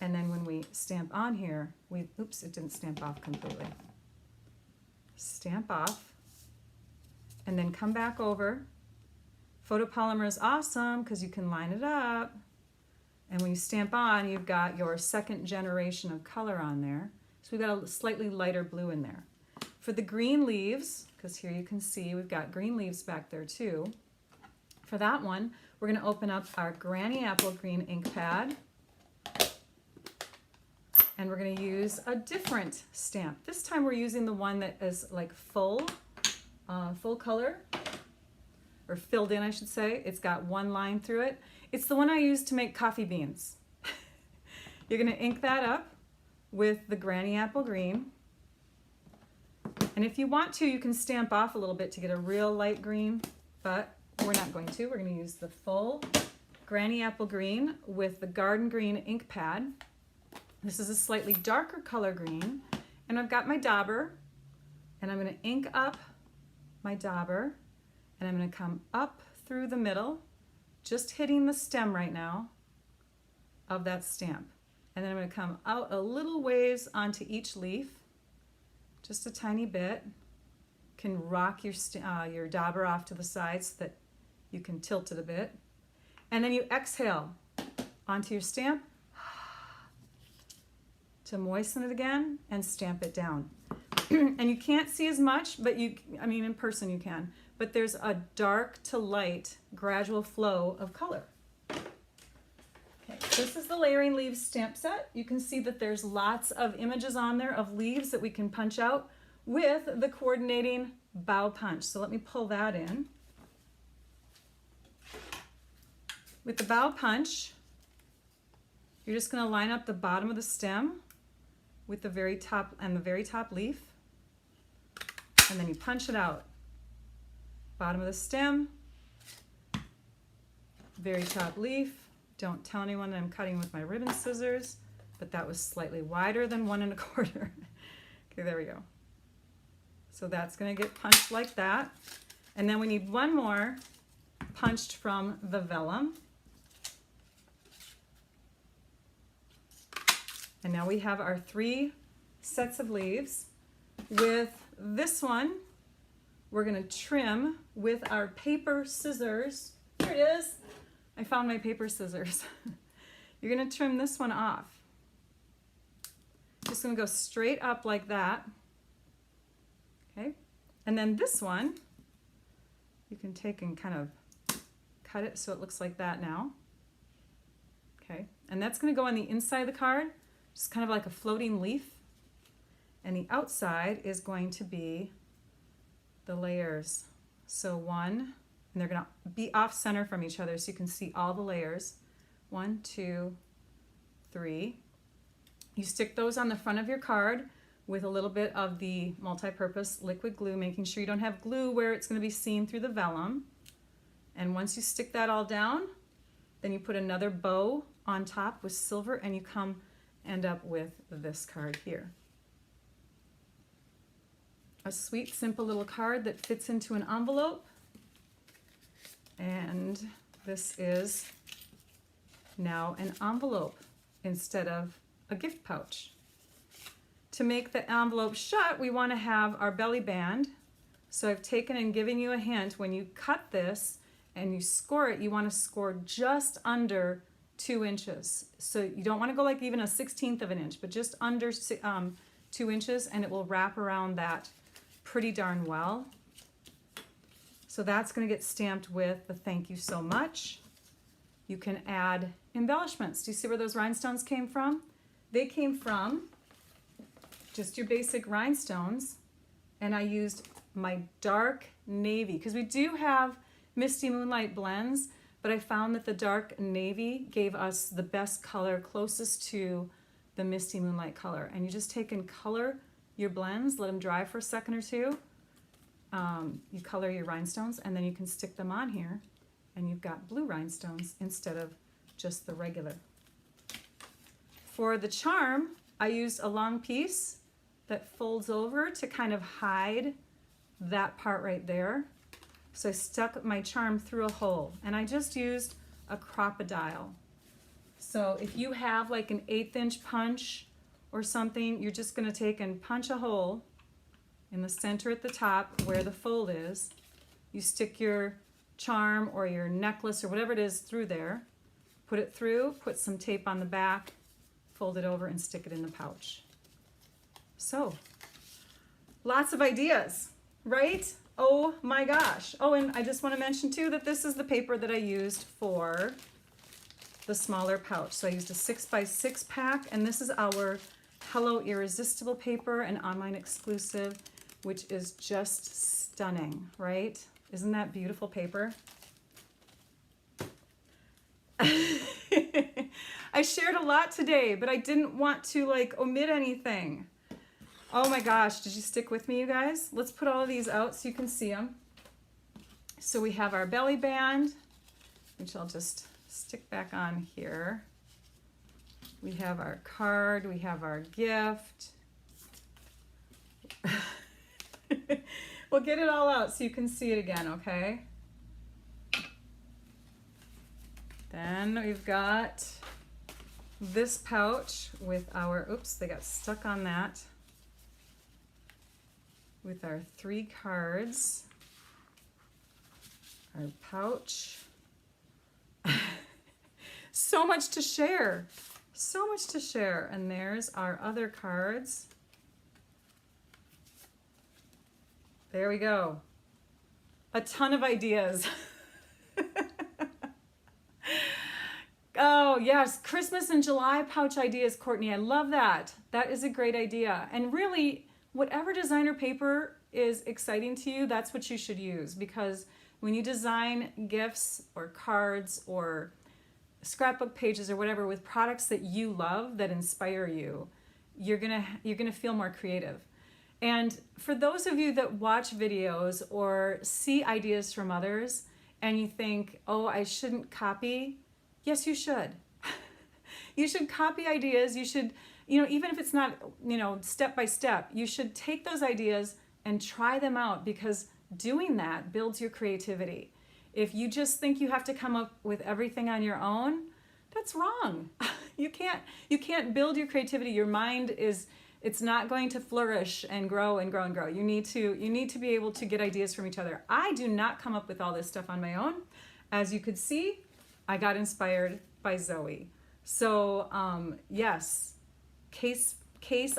And then when we stamp on here, oops, it didn't stamp off completely. Stamp off, and then come back over. Photopolymer is awesome because you can line it up. And when you stamp on, you've got your second generation of color on there. So we've got a slightly lighter blue in there. For the green leaves, because here you can see we've got green leaves back there too. For that one, we're going to open up our Granny Apple Green ink pad. And we're going to use a different stamp. This time we're using the one that is like full color, or filled in I should say. It's got one line through it. It's the one I use to make coffee beans. You're going to ink that up with the Granny Apple Green. And if you want to, you can stamp off a little bit to get a real light green, but we're not going to. We're going to use the full Granny Apple Green with the Garden Green ink pad. This is a slightly darker color green, and I've got my dauber, and I'm going to ink up my dauber, and I'm going to come up through the middle, just hitting the stem right now of that stamp. And then I'm going to come out a little ways onto each leaf, just a tiny bit. Can rock your dauber off to the side so that you can tilt it a bit. And then you exhale onto your stamp to moisten it again and stamp it down. And you can't see as much, but I mean in person you can, but there's a dark to light gradual flow of color. Okay, this is the Layering Leaves stamp set. You can see that there's lots of images on there of leaves that we can punch out with the coordinating bow punch. So let me pull that in. With the bow punch, you're just going to line up the bottom of the stem with the very top and the very top leaf, and then you punch it out. Bottom of the stem, very top leaf. Don't tell anyone that I'm cutting with my ribbon scissors, but that was slightly wider than 1 1/4. Okay, there we go. So that's going to get punched like that. And then we need one more punched from the vellum. And now we have our 3 sets of leaves. With this one, we're going to trim with our paper scissors. Here it is. I found my paper scissors. You're going to trim this one off. Just going to go straight up like that. Okay. And then this one, you can take and kind of cut it so it looks like that now. Okay. And that's going to go on the inside of the card, just kind of like a floating leaf. And the outside is going to be the layers. So 1, and they're going to be off center from each other so you can see all the layers. 1, 2, 3. You stick those on the front of your card with a little bit of the multi-purpose liquid glue, making sure you don't have glue where it's going to be seen through the vellum. And once you stick that all down, then you put another bow on top with silver, and you end up with this card here. A sweet, simple little card that fits into an envelope. And this is now an envelope instead of a gift pouch. To make the envelope shut, we want to have our belly band. So I've taken and given you a hint. When you cut this and you score it, you want to score just under 2 inches. So you don't want to go like even a 1/16 of an inch, but just under 2 inches, and it will wrap around that pretty darn well. So that's going to get stamped with the thank you so much. You can add embellishments. Do you see where those rhinestones came from? They came from just your basic rhinestones, and I used my dark navy, because we do have Misty Moonlight blends, but I found that the dark navy gave us the best color closest to the Misty Moonlight color. And you just take and color your blends, let them dry for a second or two. You color your rhinestones, and then you can stick them on here, and you've got blue rhinestones instead of just the regular. For the charm, I used a long piece that folds over to kind of hide that part right there. So I stuck my charm through a hole, and I just used a crocodile. So if you have like an 1/8 inch punch or something, you're just going to take and punch a hole in the center at the top where the fold is. You stick your charm or your necklace or whatever it is through there, put it through, put some tape on the back, fold it over, and stick it in the pouch. So, lots of ideas, right? Oh my gosh. Oh, and I just want to mention too that this is the paper that I used for the smaller pouch. So I used a 6x6 pack, and this is our Hello Irresistible paper, an online exclusive, which is just stunning, right? Isn't that beautiful paper? I shared a lot today, but I didn't want to like omit anything. Oh my gosh, did you stick with me, you guys? Let's put all of these out so you can see them. So we have our belly band, which I'll just stick back on here. We have our card, we have our gift. We'll get it all out so you can see it again, okay? Then we've got this pouch with our, oops, they got stuck on that, with our 3 cards, our pouch. So much to share, so much to share. And there's our other cards. There we go. A ton of ideas. Oh, yes. Christmas in July pouch ideas, Courtney. I love that. That is a great idea. And really, whatever designer paper is exciting to you, that's what you should use. Because when you design gifts or cards or scrapbook pages or whatever with products that you love, that inspire you, you're gonna feel more creative. And for those of you that watch videos or see ideas from others and you think, oh, I shouldn't copy, yes, you should. You should copy ideas. You should, even if it's not, step by step, you should take those ideas and try them out, because doing that builds your creativity. If you just think you have to come up with everything on your own, that's wrong. You can't build your creativity. Your mind it's not going to flourish and grow and grow and grow. You need to be able to get ideas from each other. I do not come up with all this stuff on my own. As you could see, I got inspired by Zoe. So yes, case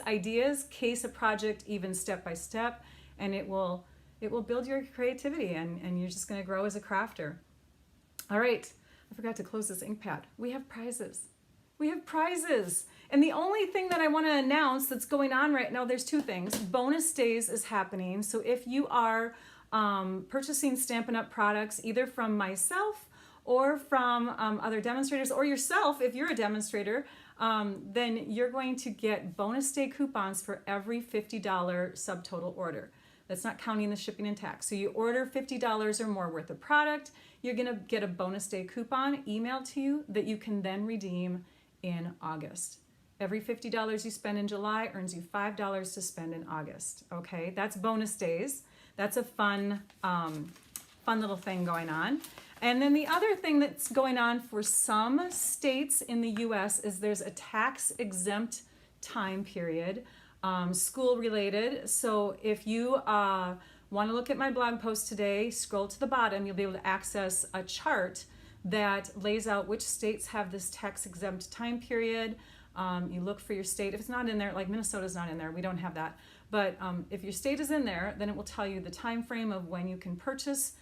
ideas, case a project even step by step, and it will build your creativity, and you're just going to grow as a crafter. All right, I forgot to close this ink pad. We have prizes. We have prizes. And the only thing that I want to announce that's going on right now, there's 2 things. Bonus Days is happening. So if you are purchasing Stampin' Up! Products, either from myself or from other demonstrators, or yourself, if you're a demonstrator, then you're going to get bonus day coupons for every $50 subtotal order. That's not counting the shipping and tax. So you order $50 or more worth of product, you're gonna get a bonus day coupon emailed to you that you can then redeem in August. Every $50 you spend in July earns you $5 to spend in August. Okay, that's bonus days. That's a fun little thing going on. And then the other thing that's going on for some states in the US is there's a tax exempt time period, school related. So if you want to look at my blog post today, scroll to the bottom, you'll be able to access a chart that lays out which states have this tax exempt time period. You look for your state. If it's not in there, like Minnesota's not in there, we don't have that. But if your state is in there, then it will tell you the time frame of when you can purchase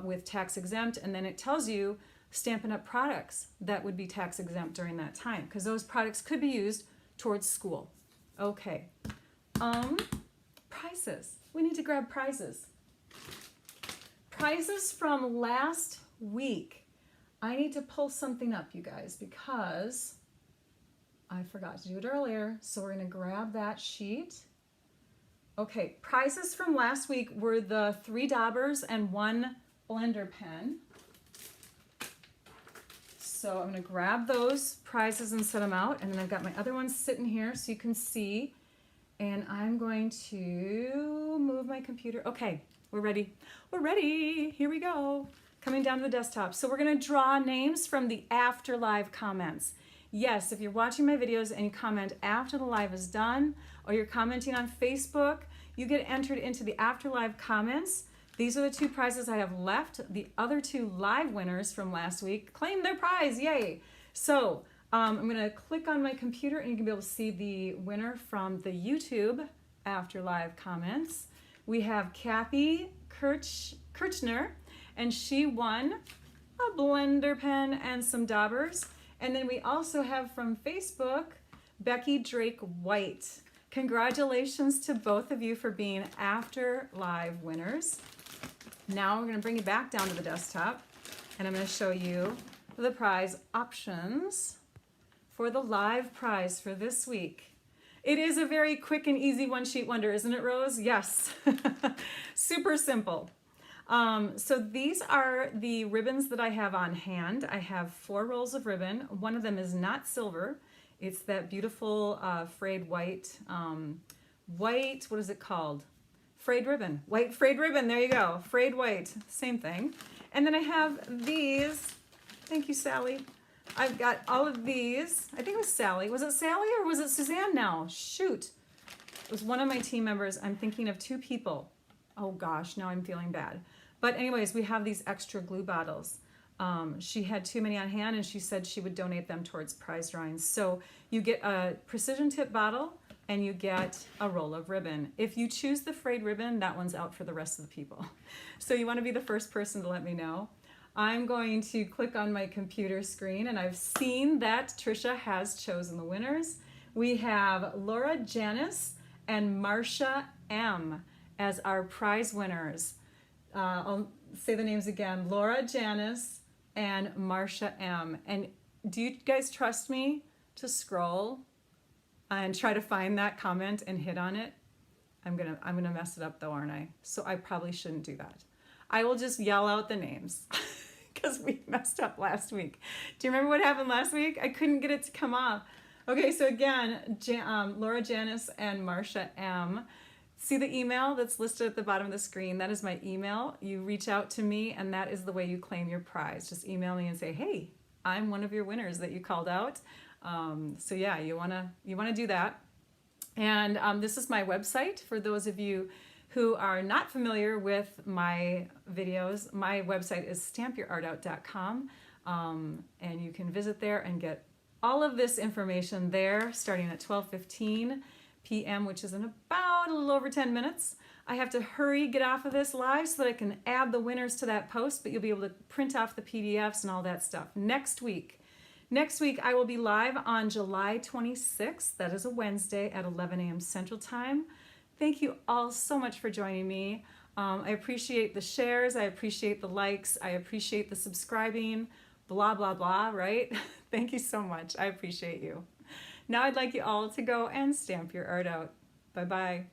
with tax exempt, and then it tells you Stampin' Up! Products that would be tax exempt during that time, because those products could be used towards school. Okay, prizes. We need to grab prizes. Prizes from last week. I need to pull something up, you guys, because I forgot to do it earlier. So we're going to grab that sheet. Okay, prizes from last week were the 3 daubers and 1 blender pen. So I'm going to grab those prizes and set them out. And then I've got my other ones sitting here so you can see. And I'm going to move my computer. Okay, we're ready. We're ready. Here we go. Coming down to the desktop. So we're going to draw names from the after live comments. Yes, if you're watching my videos and you comment after the live is done, or you're commenting on Facebook, you get entered into the after live comments. These are the 2 prizes I have left. The other 2 live winners from last week claim their prize, yay! So I'm gonna click on my computer and you can be able to see the winner from the YouTube after live comments. We have Kathy Kirchner, and she won a blender pen and some daubers. And then we also have from Facebook, Becky Drake White. Congratulations to both of you for being after live winners. Now we're going to bring it back down to the desktop, and I'm going to show you the prize options for the live prize for this week. It is a very quick and easy one-sheet wonder, isn't it, Rose? Yes. Super simple. So these are the ribbons that I have on hand. I have 4 rolls of ribbon. One of them is not silver. It's that beautiful frayed white, what is it called? Frayed ribbon, white frayed ribbon, there you go, frayed white, same thing. And then I have these, thank you Sally. I've got all of these, I think it was Sally. Was it Sally or was it Suzanne now? Shoot, it was one of my team members. I'm thinking of 2 people. Oh gosh, now I'm feeling bad. But anyways, we have these extra glue bottles. She had too many on hand and she said she would donate them towards prize drawings. So you get a precision tip bottle and you get a roll of ribbon. If you choose the frayed ribbon, that one's out for the rest of the people. So you want to be the first person to let me know. I'm going to click on my computer screen and I've seen that Trisha has chosen the winners. We have Laura Janice and Marcia M as our prize winners. I'll say the names again, Laura Janice and Marcia M. And do you guys trust me to scroll and try to find that comment and hit on it? I'm gonna mess it up though, aren't I? So I probably shouldn't do that. I will just yell out the names because we messed up last week. Do you remember what happened last week? I couldn't get it to come off. Okay, so again, Laura Janice and Marcia M. See the email that's listed at the bottom of the screen? That is my email. You reach out to me and that is the way you claim your prize. Just email me and say, hey, I'm one of your winners that you called out. So yeah, you wanna do that. And this is my website for those of you who are not familiar with my videos. My website is stampyourartout.com, and you can visit there and get all of this information there starting at 12:15 p.m., which is in about a little over 10 minutes. I have to hurry, get off of this live so that I can add the winners to that post, but you'll be able to print off the PDFs and all that stuff. Next week I will be live on July 26th. That is a Wednesday at 11 a.m. Central Time. Thank you all so much for joining me. I appreciate the shares. I appreciate the likes. I appreciate the subscribing, blah, blah, blah, right? Thank you so much. I appreciate you. Now I'd like you all to go and stamp your art out. Bye-bye.